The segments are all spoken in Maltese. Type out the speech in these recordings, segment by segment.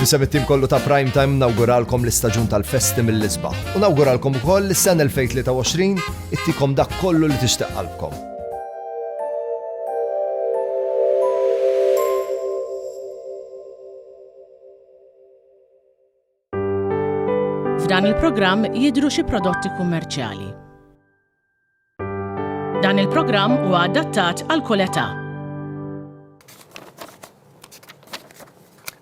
Fisem it-tim kollu ta' Prime Time nawguralkom l-istaġun tal-festi mill-isbaħ. U nawguralkom ukoll l-sena 2023 ittikom dak kollu li tixtieq qalbkom. F'dan il-programm jidhru xi prodotti kummerċjali. Dan il-programm huwa adattat għal kull età.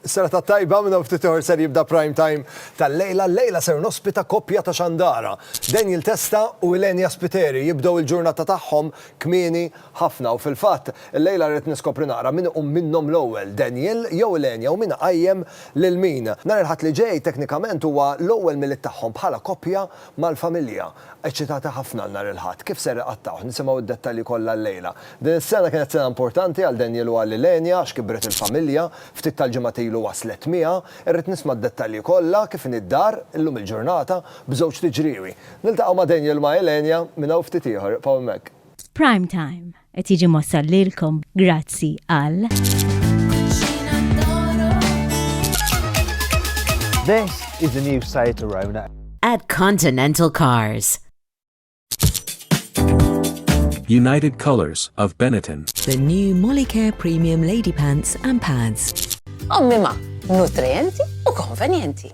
Is-sena tat-tajba minn ftit ieħor ser jibda Prime Time tal-lejla. Lejla ser nospita koppja ta' xandara. Daniel Testa u Ilenia Spiteri jibdew il-ġurnata tagħhom kmieni ħafna u fil-fatt illejla rrid niskopri naqra min minnhom l-ewwel, Daniel jew Ilenia u min qajjem lil min. Nhar il-ħadd li ġej teknikament huwa l-ewwel mill tagħhom bħala koppja mal-familja. Eċċitata ħafna nhar il-ħadd. Kif ser iqattaw? Nisimgħu d-dettalji kollha llejla. Din is-sena kienet sena importanti għal Daniel u għal Ilenia għax kibret il-familja, ftit tal-ġimgħat ilu waslet miegħha, irrid nisma' d-dettalji kollha kif id-dar illum il-ġurnata b'żewġ tiġriewi. Niltaqgħu ma' Daniel ma' Ilenia minn hawn ftit ieħor Paul Mek. Prime Time qed jiġi mossal lilkom grazzi għal This is the new Seat Arona at Continental Cars. United Colors of Benetton. The new Molicare Premium Lady Pants and Pads. Ommima, nutrienti u konvenjenti.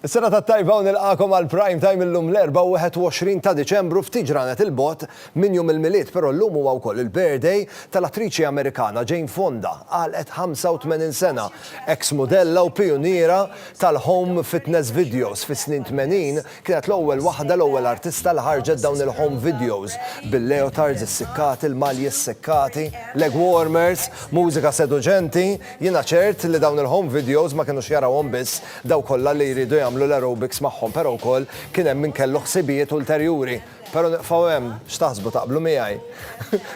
Is-sena tat-tajba u nilqakom għal Prime Time illum l-24 ta' Diċembru ftit ġranet il-bot min jum il-miliet, però llum huwa wkoll il-birthday tal-attriċi Amerikana Jane Fonda għalet 85 sena, ex-modella u pioniera tal-home fitness videos fis-snin 80 kienet l-ewwel waħda l-ewwel artista li ħarġet dawn il-home videos bil-leotards is-sikkati, il-malji s-sikkati, leg warmers, mużika seduġenti. Jiena ċert li dawn il-home videos ma kinux jarawhom biss daw kollha li jridu jagħmlu l-aerobics magħhom, però wkoll kien hemm min kellu ħsibijiet ulterjuri. Però niqfaw hemm x'taħsbu taqblu miegħi.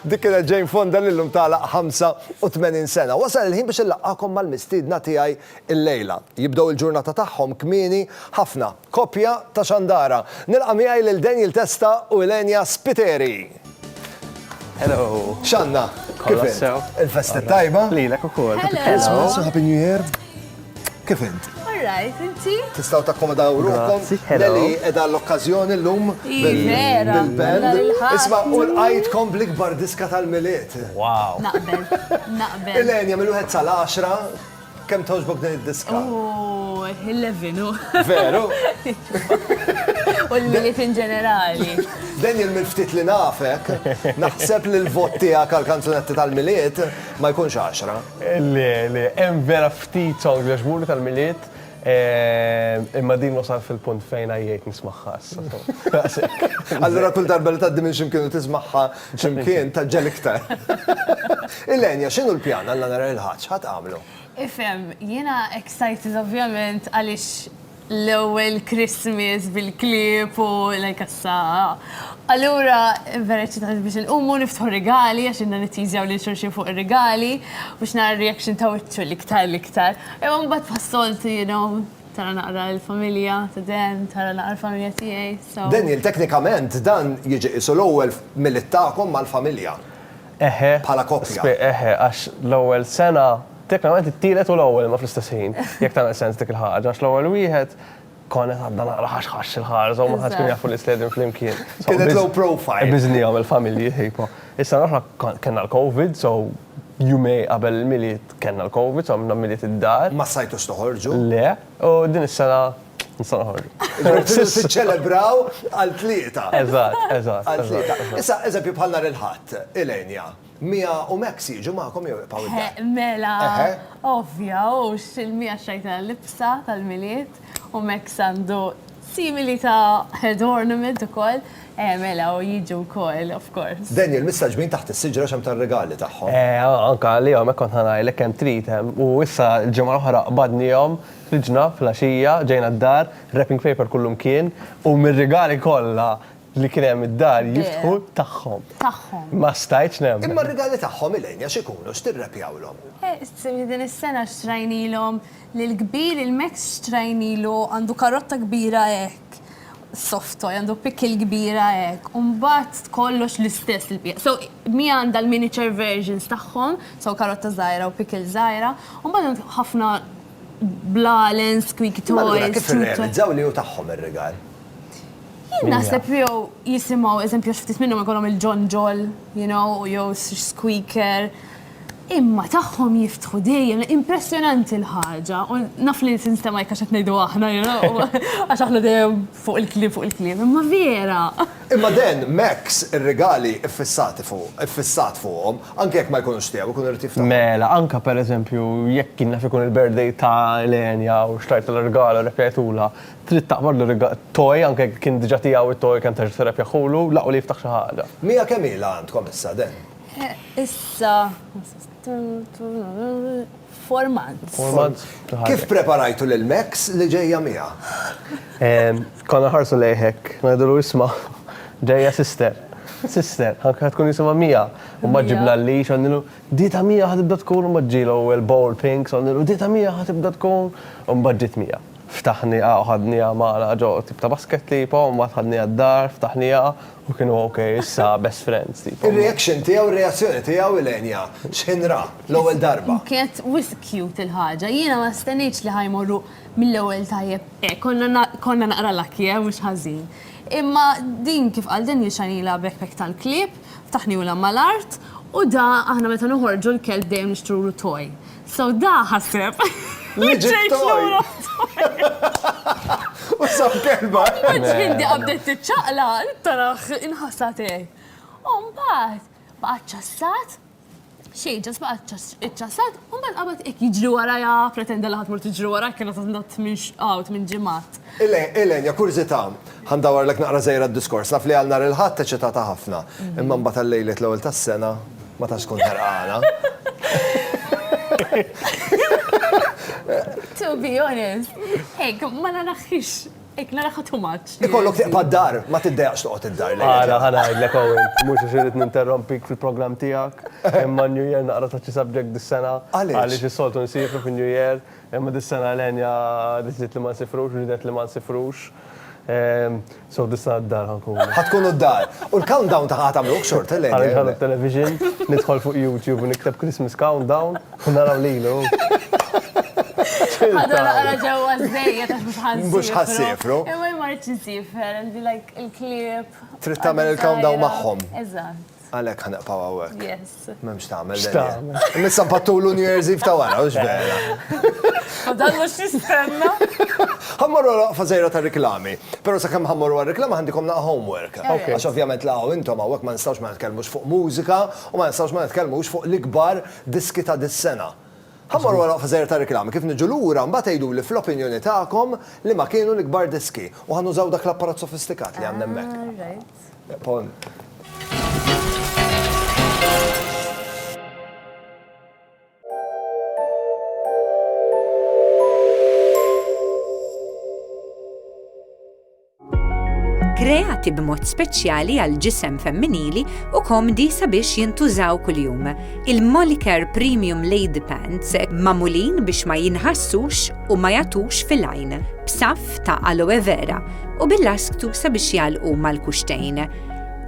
Dik kienet Jane Fonda li llum tagħlaq 85 sena. Wasal il-ħin biex illaqgħakom mal-mistiedna tiegħi illejla. Jibdew il-ġurnata tagħhom kmieni ħafna. Koppja ta' xandara. Nilqa' miegħi lil Daniel Testa u Ilenia Spiteri. Hello. X'għandna? Kif il-festi tajba? Lilek ukoll. Hello. Happy New Year. Kif int? Alright, inti? Tistaw takkomodaw ruħkom. Nelly edha l-okkazjoni l-lum bil-band. Isma' u l-qajtkom bl-ikbar diska tal-miliet. Wow. Naqbel. Ilenia, mill-1 sal-10, kemm tawġbok din id-diska? 11. Veru? U l-miliet in ġenerali. Daniel mill-ftit li nafek, naħseb li l-vot tiegħek għall-kanzunetti tal-miliet ma jkunx 10. Li, hemm vera ftit song li ġburi tal-miliet, imma din wasal fil-punt fejn għajjejt nismaħħa. Allura kull darba li tgħaddi minn x'imkien u tismaħħa x'imkien taġġel iktar. Ilenia, x'inhu l-pjan alla nara il-ħadd? Ħadd għamlu? Ifhem, jiena excited ovvjament għaliex l-ewwel Christmas bil-klip u like assa. Allura vera ċitat biex nqumu niftħu regali għax inna nittiżjaw li xulxin fuq ir-regali biex nara reaction ta' wiċċu l-iktar. Imma mbagħad passolti, tara naqra l-familja ta' Dan, tara naqra l-familja tiegħi. Daniel, teknikament dan jiġi isu l-ewwel mill-ittaqhom mal-familja. Bħala koppja. Għax l-ewwel sena teknikament it-tielet u l-ewwel ma fl-istess ħin. Jekk tagħmel sens dik il-ħaġa għax l-ewwel wieħed konet għadda naqra ħax il-ħarż u ma ħadd kien jafu l-istedin flimkien. Kienet low profile. Biżnijhom il-familji ħejpa. Issa aħna kellna l-COVID, so jumej qabel il-miliet kellna l-COVID, so għamilna miliet id-dar. Ma sajtux toħorġu? Le, u din is-sena nista' noħorġu. Tiċċelebraw għal-tlieta. Eżatt. Issa, eżempju bħal nhar il-ħadd, Ilenia, Mia u Max jiġu magħkom jew jibqgħu id-dar? Mela, ovvja, u il-Mia xajta l-libsa tal-miliet u Max għandu simili ta' head ornament ukoll. Mela, u jiġu wkoll, of course. Daniel, mistaġbin taħt is-siġra xem tar-regali tagħhom. Anka għalihom hekk kont ħanajlek hemm tritem u issa l-ġimgħa l-oħra qbadnihom fl-ġnab fl-għaxija ġejna d-dar, wrapping paper kullum kien u mir-regali kollha li kien hemm id-dar jiftħu tagħhom. Ma stajtx nem. Imma r-regali tagħhom Ilenia x'ikunu x'tirrepjawlhom? Din is-sena xtrajnilhom lil-kbir il-Max xtrajnilu għandu karotta kbira hekk. soft toy, għandu pickle kbira hekk, u mbagħad kollox l-istess il-bija. So Mia għandha l-miniature versions tagħhom, so karotta żgħira u pickle żgħira, u mbagħad ħafna blalen, squeaky Allura, toys. kif irrealizzaw li hu tagħhom ir-regal? Naħseb jew jisimgħu eżempju ftit minnhom ikollhom il-John Joel, you know, u jew squeaker. Imma tagħhom jiftħu dejjem, impressjonanti l-ħaġa. U naf li s-sistema jkax qed ngħidu aħna, għax aħna dejjem fuq il-kliem, imma vera. Imma den Max ir-regali iffissat fuqhom, anke jekk ma jkunux tiegħu, ikun irid jiftaħ. Mela, anka per eżempju, jekk kien naf ikun il-birthday ta' Elenja u xtajt l-regala repjajtula, trid taqbad l-toj, anke kien diġà tiegħu it-toj kemm terġa' repjaħulu, laqgħu li jiftaħ xi ħaġa. Mija kemm ilha għandkom issa den? Issa 4 months. Kif preparajtu lil Max li ġejja Mija? Konna ħarsu lejhek, ngħidulu isma' ġejja sister, ħanka tkun jisimha Mija. U ma ġibna l-lix, għandilu, dita Mija ħatibda tkun, u ma ġilu il-bowl pinks, għandilu, dita Mija ħatibda tkun, u mbagħad Mija. Ftaħnija u ħadnija maħna ġo tip ta' basket tipo, u ma tħadnija d-dar, ftaħnija u kienu okay, issa best friends tipo. Il-reaction tiegħu, il-reazzjoni tiegħu Elenja, x'inra l-ewwel darba. Kienet wis cute il-ħaġa. Jiena ma stennejx li ħajmorru mill-ewwel tajjeb. Konna naqra lakki, mhux ħażin. Imma din kif qal din jixanila backpack tal-klip, ftaħniju mal-art, u da aħna meta noħorġu l-kelb dejjem nixtrulu toy. So da ħaseb. Legit toy. U sam kelba. Ġindi qabdet t-ċaqla, tarax inħassat ej. Mbagħad baqgħet ċassat, xejn ġas baqgħet iċċassat, u mbagħad qabad hekk jiġri waraja, pretenda li ħadd mur tiġri wara, kienet għandha minn ġimgħat. Elenja, kurzita, ħandawar lek naqra żejra d-diskors, naf li għal nhar il-ħadd eċitata ħafna. Imma mbagħad tal-lejlet l-ewwel tas-sena ma tax tkun ħerqana. To be honest, ma naraħħix, naraħħa too much. Ikollok tiqpa d-dar, ma tiddejaqx toqgħod id-dar. Ħanajdlek Owen, mhux irid ninterrompik fil-programm tiegħek, imma New Year naqra taċċi subject dis-sena. Għaliex is-soltu nsifru fin-New Year, imma dis-sena Elenja diżiet li ma nsifrux, ridet li ma nsifrux. So dis-sena d-dar ħankun. Ħatkunu d-dar. U l-countdown ta' ħatamlu xort, Elenja. Għaliex television, nidħol fuq YouTube u nikteb Christmas countdown u naraw lilu. Għadu naqra ġewwa żejjed għax mhux ħassifru. Imma jmarċ nsifher, għandi like il-klip. Trid tagħmel il-countdown magħhom. Eżatt. Għalhekk ħanaqpaw hawnhekk. Yes. M'hemmx tagħmel. Nissa mpattulu New Year's Eve ta' wara, mhux vera. Dan mhux jistenna. Ħammorru waqfa żejra ta' riklami. Però sakemm ħammorru għar-riklama għandikom naqa' homework. Għax ovvjament laqgħu intom hawnhekk ma nistgħux ma nitkellmux fuq mużika u ma nistgħux ma nitkellmux fuq l-ikbar diski ta' dis-sena. Ħammorru waqfa żejra ta' riklami kif niġu lura mbagħad tgħiduli fl-opinjoni tagħkom li ma kienu l-ikbar diski u ħanużaw dak l-apparat sofistikat li għandna hemmhekk. Kreati b'mod speċjali għal ġisem femminili u komdi sabiex jintużaw kuljum. Il-Molicare Premium Lady Pants mamulin biex ma jinħassux u ma jatux fil-għajn, b'saf ta' aloe vera u bil-lasktu sabiex jalqu mal-kuxtejn.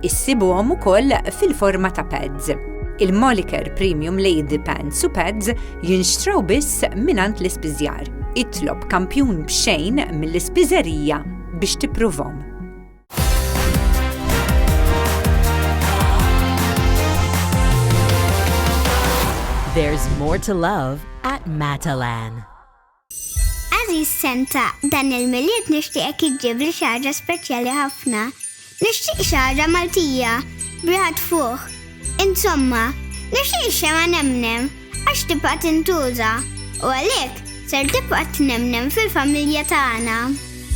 Issibuhom ukoll fil-forma ta' pads. Il-Molicare Premium Lady Pants u pads jinxtraw biss minant l-ispiżjar. Itlob kampjun b'xejn mill-ispiżerija biex tippruvom. There's more to love at Matalan. Aziz Senta, dan il-miliet nixtieqek iġġib li xaġa speċjali ħafna. Nixtieq xaġa Maltija, briħat fuq. Insomma, nixtieq xema nemnem, għax tibqa' tintuża. U għalhekk ser tibqa' tnemnem fil-familja tagħna.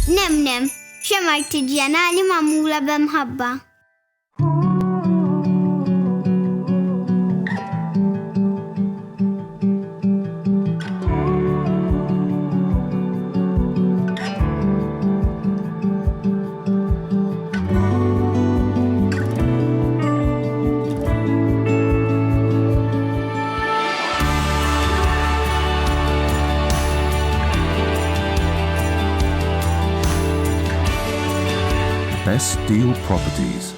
Nemnem, xema artiġjanali magħmula b'imħabba. Best Deal Properties.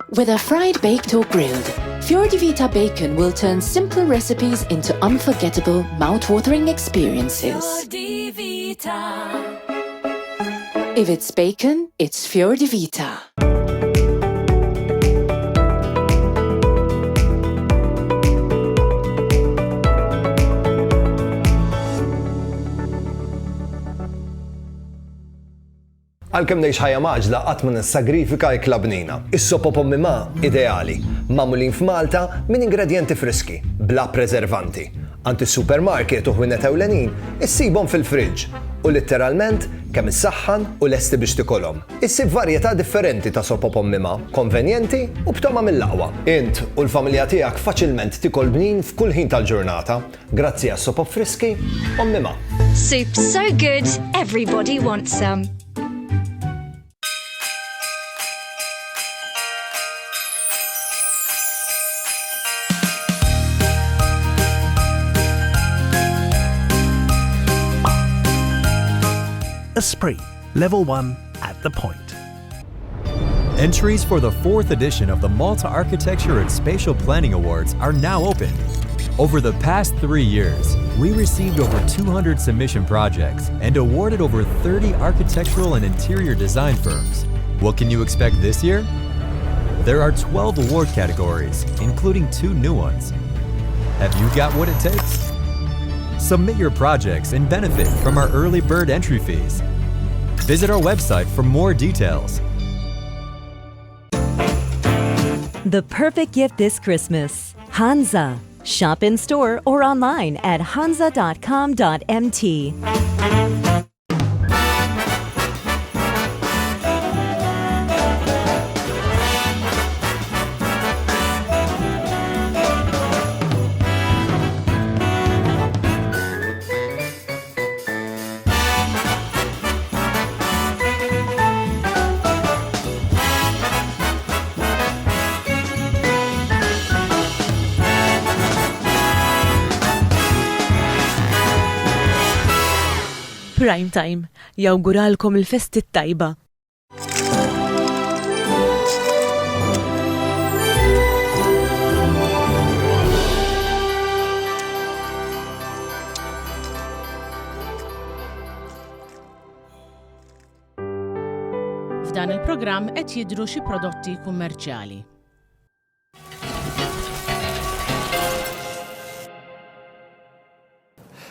Whether fried, baked or grilled, Fiordivita bacon will turn simple recipes into unforgettable, mouth-watering experiences. If it's bacon, it's Fiordivita. Għal-kem nejx ħajja maġla qatt ma nissagrifika l-klabnina. Is-sopa pommima ideali, magħmulin f'Malta minn ingredienti friski, bla preservanti. Għand is-supermarket u ħwienet ewlenin issibhom fil-friġġ u letteralment kemm issaħħan u lesti biex tikolhom. Issib varjetà differenti ta' sopa pommima, konvenjenti u b'toma mill-aqwa. Int u l-familja tiegħek faċilment tikol bnin f'kull ħin tal-ġurnata grazzi għas-sopa friski pommima. Soup so good, everybody wants some. Esprit, Level 1 at the point. Entries for the 4th edition of the Malta Architecture and Spatial Planning Awards are now open. Over the past 3 years, we received over 200 submission projects and awarded over 30 architectural and interior design firms. What can you expect this year? There are 12 award categories, including 2 new ones. Have you got what it takes? Submit your projects and benefit from our early bird entry fees. Visit our website for more details. The perfect gift this Christmas. Hansa. Shop in store or online at hansa.com.mt. Prime Time, jawguralkom il-festi tajba. F'dan il-programm qed jidhru xi prodotti kummerċjali.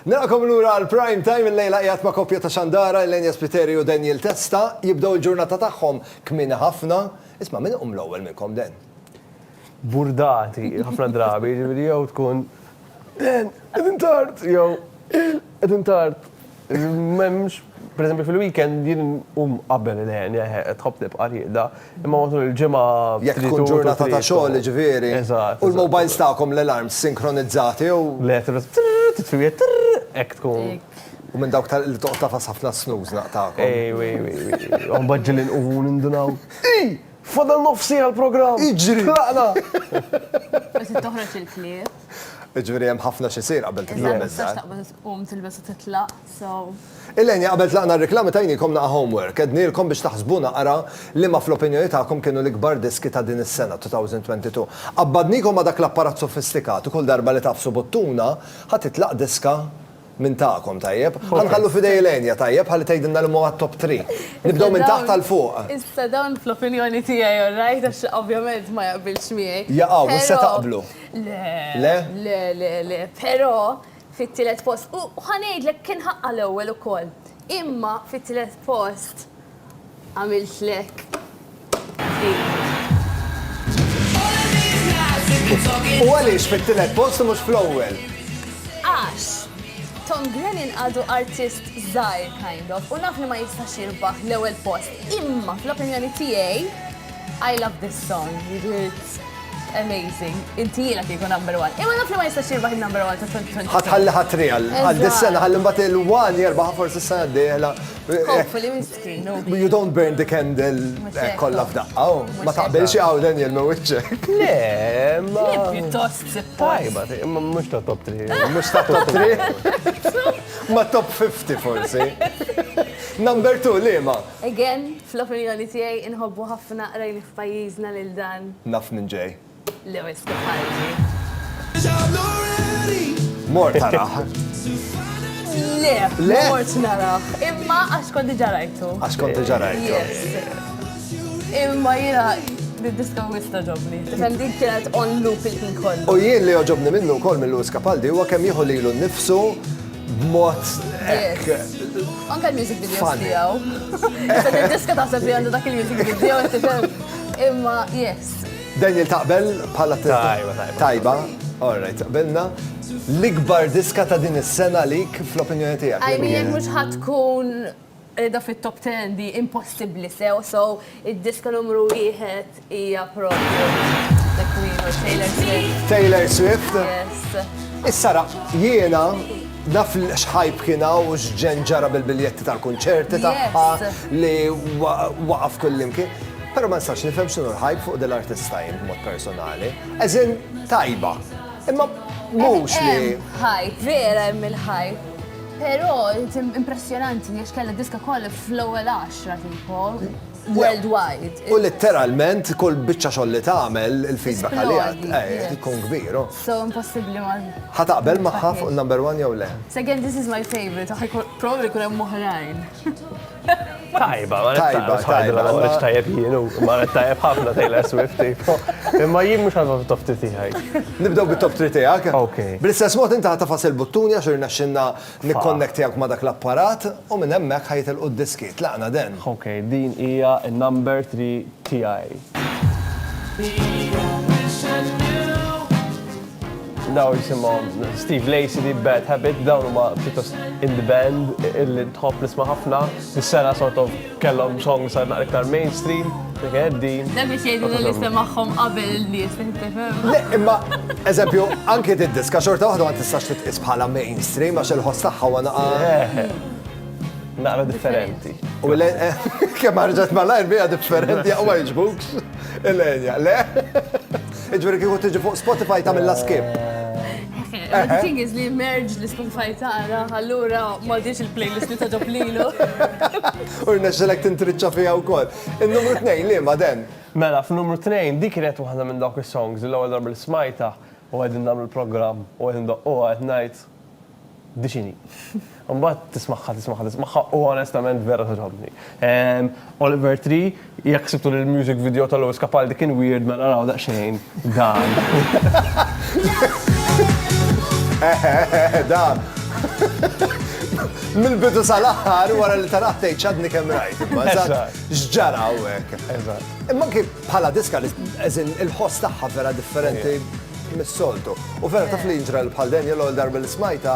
Narakom lura għal-Prime Time il-lejla qiegħed ma' koppja ta' Xandara, Elenja Spiteri u Daniel Testa jibdew il-ġurnata tagħhom kmieni ħafna. Isma' min iqum l-ewwel minnkom den? Burdati, ħafna drabi, ġifieri jew tkun den, qegħdin tard, jew qegħdin tard. M'hemmx, pereżempju fil-weekend jien qabel il-ħen, tħobb tibqa' rieqda, imma matul il-ġimgħa jekk tkun ġurnata ta' xogħol ġifieri. U l-mobiles tagħkom l-alarms sinkronizzati u titfiet hekk tkun. U minn dawk li toqgħod tafas ħafna snooze naqtakom. Ej, mbaġġel inqum nindunaw. Fadal nofsi għal-programm. Iġri. Tlaqna. Bas toħroġ il-klieb. Ġifieri hemm ħafna xi jsir qabel tilbes u titlaq, so. Elenja, qabel tlaqna r-reklami tajnikom naqa' homework, ednilkom biex taħsbuna qara li ma fl-opinjoni tagħkom kienu l-ikbar diski ta' din is-sena 2022. Abbadnikom ma dak l-apparat sofistikat u kull darba li tafsu bottuna ħadd titlaq diska minn tagħkom tajjeb. Ħanħallu fidej Elenja tajjeb ħalli tgħidilna li huwa top 3. Nibdew minn taħt għal fuq. Issa dawn fl-opinjoni tiegħi, alright, għax ovvjament ma jaqbilx miegħi. Jaqgħu, issa taqblu. Le, però fit-tielet post, u ħanejdlek kien ħaqqa l-ewwel ukoll. Imma fit-tielet post għamiltlek. U għaliex fit-tielet post mhux fl-ewwel? Għax Tom Grennan għadu artist żgħir kind of, u naf li ma jistax jirbaħ l-ewwel post. Imma fl-opinjoni tiegħi, I love this song. It's amazing. Inti jiela kieku number 1. Imma naf li ma jistax jirbaħ il-number 1 ta' 2020. Ħatħalli ħatri għal dis-sena, ħalli mbagħad il-1 jirbaħ forsi s-sena d-dieħla. Hopefully miskin. You don't burn the candle kollha f'daqqa. Ma taqbelx hawn Daniel ma wiċċek. Le, ma. Pjuttost tajba, imma mhux ta' top 3. Mhux ta' top 3? Ma top 50 forsi. Number 2, liema? Again, fl-opinjoni tiegħi inħobbu ħafna rajli f'pajjiżna lil dan Naf minn ġej. Lewis Capaldi. Mor taraħ. Le, mort naraħ. Imma għax kont diġà rajtu. Għax kont diġà rajtu. Yes. Imma jiena diska wista ġobni. Tifhem dik kienet on loop il-ħin kollu. U jien li joġobni minnu wkoll minn Lewis Capaldi huwa kemm jieħu lilu nnifsu b'mod hekk. Anke l-music videos tiegħu. Issa id-diska taħseb li għandu dak il-music video tifhem. Imma yes. Daniel taqbel bħala tajba. All right, taqbelna. L-ikbar diska ta' din is-sena lik fl-opinjoni tiegħek. I mean, mhux ħatkun da fit-top 10 di impossibbli sew, so id-diska numru 1 hija propju The Queen or Taylor Swift. Taylor Swift? Yes. Issa jiena naf x'ħajb kiena u x'ġen ġara bil-biljetti tal-kunċerti tagħha li waqaf kullimkien. Però ma nistax nifhem x'inhu l-ħajb fuq dil-artista jien b'mod personali. Eżin tajba. Imma mhux li. Hype, vera hemm il-hype. Però impressjonanti għax kellha diska kollha fl-ewwel 10 tipo worldwide. U letteralment kull biċċa xogħol li tagħmel il-feedback għalija ikun kbir. So impossibbli ma. Ħataqbel magħha fuq number 1 jew le? So again, this is my favorite. Probably kun hemm oħrajn. Tajba, ma rridx tajjeb jienu, ma rridx tajjeb ħafna Taylor Swift. Imma jien mhux għandhom top 3 tiegħi. Nibdew bit-top 3 tiegħek? Okay. Bl-istess mod inti ħatafas il-buttuni għax irnexxinna nikkonnektjak ma' dak l-apparat u minn hemmhekk ħajtilqu d-diskiet. Laqna den. Okay, din hija n-number 3 tiegħi. Daw jisimhom Steve Lacy di Bad Habit, dawn huma pjuttost in the band illi tħobb nisma' ħafna. Is-sena sort of kellhom songs għal iktar mainstream, din. Dak biex jgħidu li semagħhom qabel il-nies, tifhem? Le, imma eżempju, anke d-diska xorta waħda ma tistax titqis bħala mainstream għax il-ħoss tagħha huwa naqra differenti. U kemm ħarġet mal-ajr bija differenti u ma jiġbukx. Il-lenja, le? Iġveri kieku tiġi fuq Spotify tagħmilha skip. The thing is li merge li Spotify tara, allura ma diċ il-playlist li taġob lilu. U rnexxelek tintriċċa fiha wkoll. Il-numru 2 li ma den? Mela, f'numru 2 dik kienet waħda minn dawk is-songs l-ewwel darba li smajta u qegħdin nagħmlu l-programm u qegħdin doqquha qed ngħid dixini. Mbagħad tismaħħa u onestament vera taġobni. Oliver Tree, jekk sibtu l-music video ta' Lewis Capaldi kien weird mela naraw daqsxejn dan. Dan. Mill-bidu sal-aħħar wara li taraħ tgħid ċadni kemm rajt, imma x'ġara hawnhekk. Imma anke bħala diska il-ħoss tagħha vera differenti mis-soltu. U vera taf li jinġra bħal den jew darba li smajta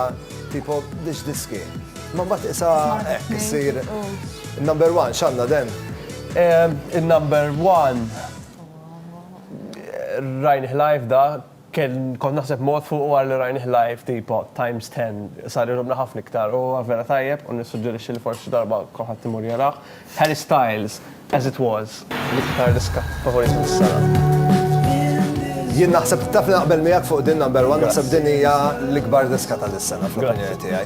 tipo diski. Ma mbagħad isa hekk isir number 1 x'għandna den? Il-number 1 Rajnih Live da kont naħseb mod fuq u għalli Rajnih Live tipo times 10 sar irrobna ħafna iktar u vera tajjeb u nissuġġerixxi li forsi darba kulħadd imur jaraħ. Harry Styles, As It Was, l-iktar diska favorit mis-sena. Jien naħseb taf naqbel miegħek fuq din number 1, naħseb din hija l-ikbar diska tal-is-sena fl-opinjoni tiegħi.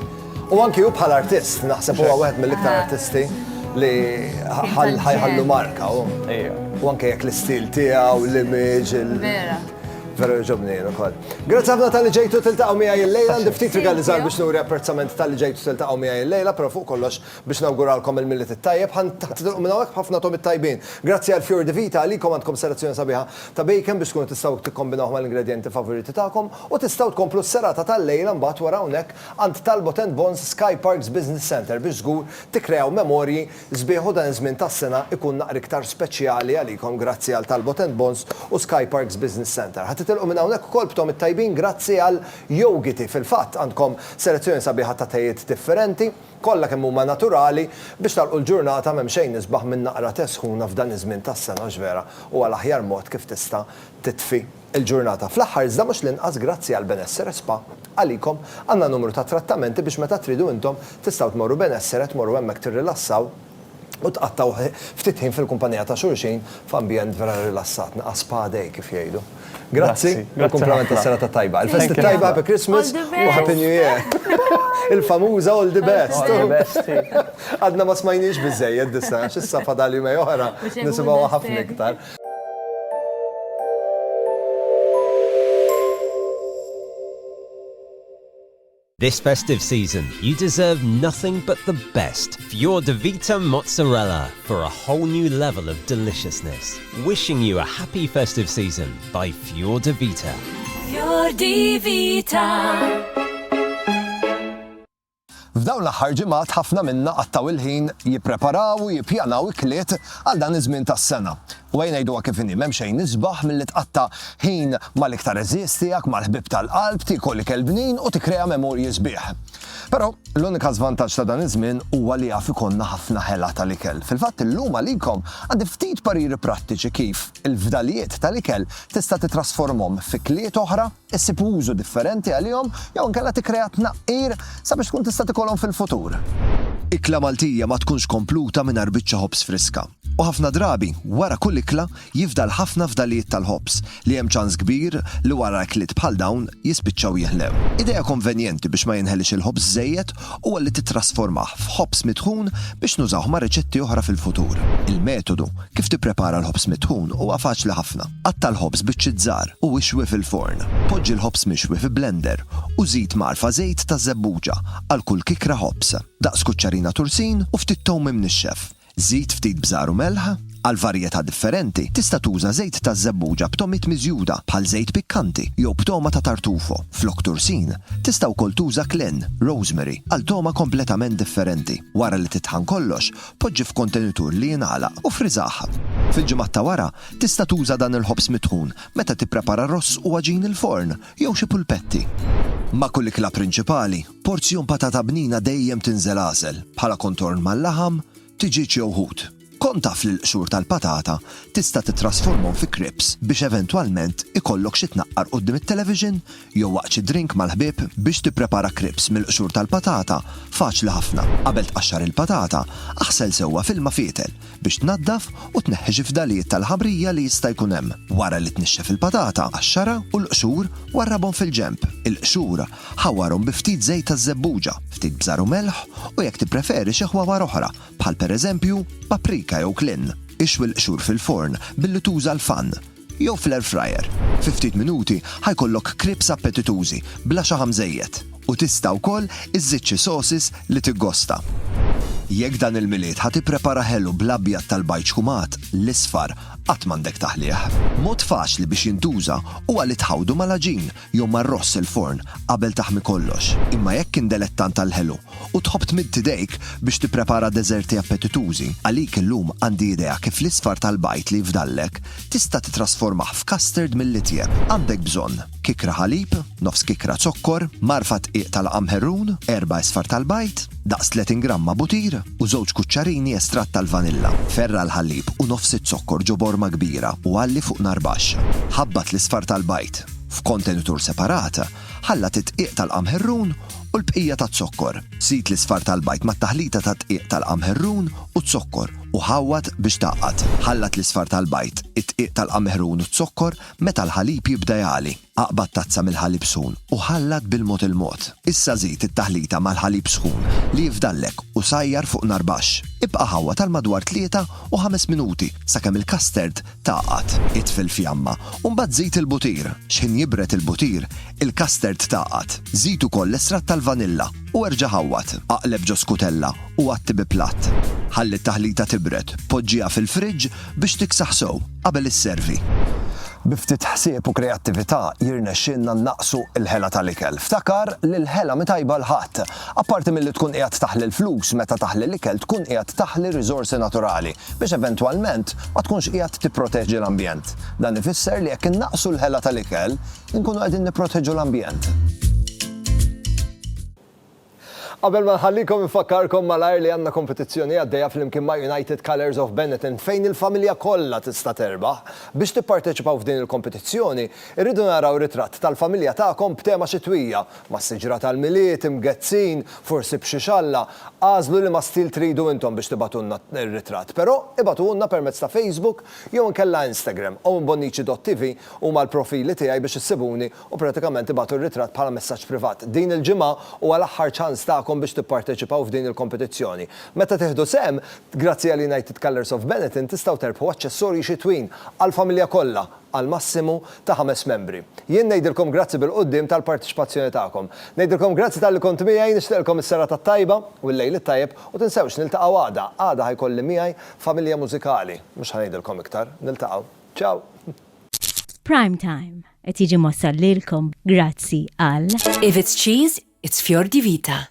U anke hu bħal artist, naħseb huwa wieħed mill-iktar artisti li ħajħallu marka u anke jekk l-istil tiegħu, l-image, vera ġobni ukoll. Grazzi ħafna tal-li ġejtu tiltaqgħu miegħi l-lejla, għandi ftit rigali żgħar biex nuri apprezzament tal-li ġejtu tiltaqgħu miegħi l-lejla, però fuq kollox biex nawguralkom il-millit it-tajjeb, ħantilqu minn hawnhekk ħafna tom it-tajbin. Grazzi għal Fjord Vita għalikom għandkom selezzjoni sabiħa ta' bacon biex tkunu tistgħu tikkombinaw mal-ingredjenti favoriti tagħkom u tistgħu tkomplu s-serata tal-lejla mbagħad wara hawnhekk għand Talbot & Bonds Sky Parks Business Center biex żgur tikkreaw memorji sbieħu dan iż-żmien tas-sena ikun naqra iktar speċjali għalikom grazzi għal Talbot & Bonds u Sky Parks Business Center. Tilqu minn hawnhekk ukoll b'tom it-tajbin grazzi għal Yogiti fil-fatt għandkom selezzjoni sabiħa ta' tejjiet differenti, kollha kemm huma naturali biex talqu l-ġurnata m'hemm xejn nisbaħ minn naqra tesħuna f'dan iż-żmien tas-sena ġvera u għal aħjar mod kif tista' titfi il-ġurnata. Fl-aħħar iżda mhux l-inqas grazzi għal Benessere Spa għalikom għandna numru ta' trattamenti biex meta tridu intom tistgħu tmorru benessere tmorru hemmhekk tirrilassaw u tqattaw ftit ħin fil-kumpanija ta' xulxin f'ambjent vera rilassat, naqas spa day kif jgħidu. Grazzi, il-kompliment tas-sena ta' tajba. Il-festi tajba, Happy Christmas u Happy New Year. Il-famuża all the best. Għadna ma smajniex biżejjed disa, x'issa fadali ma oħra nisimgħu ħafna iktar. This festive season, you deserve nothing but the best. Fiordivita mozzarella for a whole new level of deliciousness. Wishing you a happy festive season by Fiordivita. Fiordivita. F'dawn l-aħħar ġimgħat ħafna minna qattaw il-ħin jippreparaw u jippjanaw ikliet għal dan iż-żmien tas-sena. U għajn ngħiduha kif inhi m'hemm xejn nisbaħ milli tqatta' ħin mal-iktar eżies tiegħek mal-ħbib tal-qalb, tikol ikel bnin u tikkrea memorji sbieħ. Però l-unika żvantaġġ ta' dan iż-żmien huwa li jaf ikollna ħafna ħela tal-ikel. Fil-fatt illum għalikom għandi ftit pariri prattiċi kif il-fdalijiet tal-ikel tista' titrasformhom fi kliet oħra, issib użu differenti għalihom jew inkella tikkrea tnaqqir sabiex tkun tista' tikolhom fil-futur. Ikla Maltija ma tkunx kompluta mingħajr biċċa ħobs friska. U ħafna drabi, wara kull ikla jifdal ħafna fdalijiet tal-ħobs li hemm ċans kbir li wara kliet bħal dawn jispiċċaw jeħlew. Idea konvenjenti biex ma jinħelix il-ħobs żejjed huwa li titrasformah f'ħobs midħun biex nużawh ma' riċetti oħra fil-futur. Il-metodu kif tipprepara l-ħobs midħun huwa faċli ħafna. Qatta l-ħobs biċċiet żgħar u ixwi fil-forn. Poġġi l-ħobs mixwi fi blender u żid marfa żejt ta' żebbuġa għal kull kikra ħobs, daqs kuċċarina tursin u ftit tom imnixxef. Żid ftit bżar u melħ, għal varjetà differenti tista' tuża żejt ta' żebbuġa b'tomit miżjuda bħal żejt pikkanti jew b'toma ta' tartufo. Flok tursin tista' wkoll tuża klen, rosemary għal toma kompletament differenti. Wara li titħan kollox, poġġi f'kontenitur li jingħalaq u friżaħ. Fil-ġimgħat ta' wara tista' tuża dan il-ħobs midħun meta tipprepara ross u għaġin il-forn jew xi pulpetti. Ma' kull ikla prinċipali, porzjon patata bnina dejjem tinżel għasel bħala kontorn mal-laħam, tiġiġ jew ħut. Kont taf li l-qxur tal-patata tista' titrasformhom fi crips biex eventwalment ikollok xi tnaqqar quddiem it-television jew waqt xi drink mal-ħbieb biex tipprepara crips mill-qxur tal-patata faċli ħafna. Qabel tqaxxar il-patata, aħsel sewwa f'ilma fietel biex tnaddaf u tneħħi fdalijiet tal-ħabrija li jista' jkun hemm. Wara li tnixxef il-patata, qaxxara u l-qxur warrabhom fil-ġenb. Il-qxur ħawwarhom bi ftit żejt ta' żebbuġa, ftit bżar u melħ u jekk tippreferi xi ħwawar oħra bħal pereżempju paprika jew klin. Ixwi l-qxur fil-forn billi tuża l-fan jew fl-air fryer. Fi ftit minuti ħajkollok crips appetitużi bla xi ħamżejjed u tista' wkoll iżżid xi sosis li tiggosta. Jekk dan il-miliet ħa tipprepara ħelu bl-abjad tal-bajt xkumat, l-isfar qatt m'għandek taħlieħ. Mod faċli biex jintuża huwa li tħawdu mal-aġin jew mar-ross il-forn qabel taħmi kollox. Imma jekk indelettant tal-ħelu u tħobb tmidd idejk biex tipprepara deżerti appetitużi, għalik illum għandi idea kif l-isfar tal-bajt li jfdallek tista' titrasformah f'custard mill-litjeb. Għandek bżonn kikra ħalib, nofs kikra zokkor, marfa tqiq tal-qamħerrun, 4 isfar tal-bajt, daqs 30 gramma butir u 2 kuċċarini estratt tal-vanilla. Ferra l-ħalib u nofs it-zokkor ġo borma kbira u għalli fuq nar baxx. Ħabbat l-isfar tal-bajt f'kontenitur separat, ħalla titqiq tal-qamħerrun u l-bqija tat-zokkor. Sit l-isfar tal-bajt mat-taħlita ta' tqiq tal-qamħerrun u t-zokkor u ħawwat biex taqqat. Ħallat l-isfar tal-bajt, it-tqiq tal-qamħerun u t-zokkor meta l-ħalib jibda jgħali. Aqbad tazza mill-ħalib sħun u ħallat bil-mod il-mod. Issa żid it-taħlita mal-ħalib sħun li jifdallek u sajjar fuq nar baxx. Ibqa' ħawwa tal-madwar 3 u 5 minuti sakemm il-custard taqgħat. Itfil fjamma u mbagħad żid il-butir. X'ħin jibret il-butir, il-custard taqgħat. Żid ukoll l-estratt tal-vanilla u erġa' ħawwat. Aqleb ġo skutella u għatti bi platt. Ħalli t-taħlita tibret, poġġiha fil-friġġ biex tiksaħ sew qabel isservi. Biftit ħsieb u kreattività jirnexxinna naqsu l-ħela tal-ikel. Ftakar li l-ħela mitajba l-ħadd. Apparti milli tkun qiegħed taħli l-flus meta taħli l-ikel tkun qiegħed taħli riżorsi naturali biex eventwalment ma tkunx qiegħed tipproteġġi l-ambjent. Dan ifisser li jekk innaqsu l-ħela tal-ikel, inkunu qegħdin nipproteġġu l-ambjent. Qabel ma nħallikom infakkarkom malajr li għandna kompetizzjoni għaddejja flimkien ma' United Colors of Benetton fejn il-familja kollha tista' terbaħ. Biex tipparteċipaw f'din il-kompetizzjoni, irridu naraw ritratt tal-familja tagħkom b'tema xitwija, ma' siġra tal-miliet, imgezzin, forsi b'xi xalla. Għażlu li ma' stil tridu intom biex tibatunna ir-ritratt, però ibatunna permezz ta' Facebook jew inkella Instagram u mbonnici.tv huma l-profili tiegħi biex issibuni u pratikament ibatu r-ritratt bħala messaġġ privat. Din il-ġimgħa huwa l-aħħar ċans tagħkom biex tipparteċipaw f'din il-kompetizzjoni. Meta tieħdu sem, grazzi għal United Colors of Benetton tistgħu terbħu aċċessorji xitwin għall-familja kollha għal massimu ta' 5 membri. Jien ngħidilkom grazzi bil-qudiem tal-parteċipazzjoni tagħkom. Ngħidilkom grazzi tal-li kont miegħi, nixtieqilkom is-sera tat-tajba u l-lejl it-tajjeb u tinsewx niltaqgħu għada. Għada ħajkolli miegħi familja mużikali. Mhux ħanejdilkom iktar, niltaqgħu. Ciao. Prime Time qed jiġi mossal lilkom grazzi għal If it's cheese, it's Fior di Vita.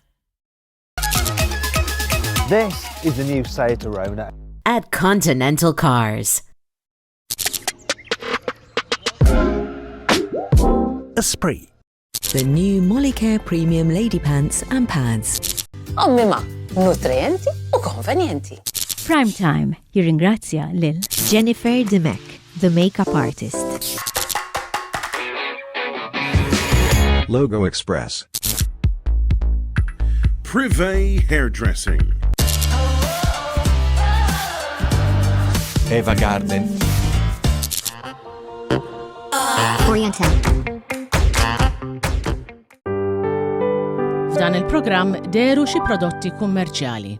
This is the new Seat Arona. At Continental Cars. Esprit. The new Molicare Premium Lady Pants and Pads. Ommima, nutrienti u konvenjenti. Prime Time jirringrazzja lil Jennifer Demek, the makeup artist. Logo Express. Privé Hairdressing. Eva Garden. Oriental. F'dan il-programm deru xi prodotti kummerċjali.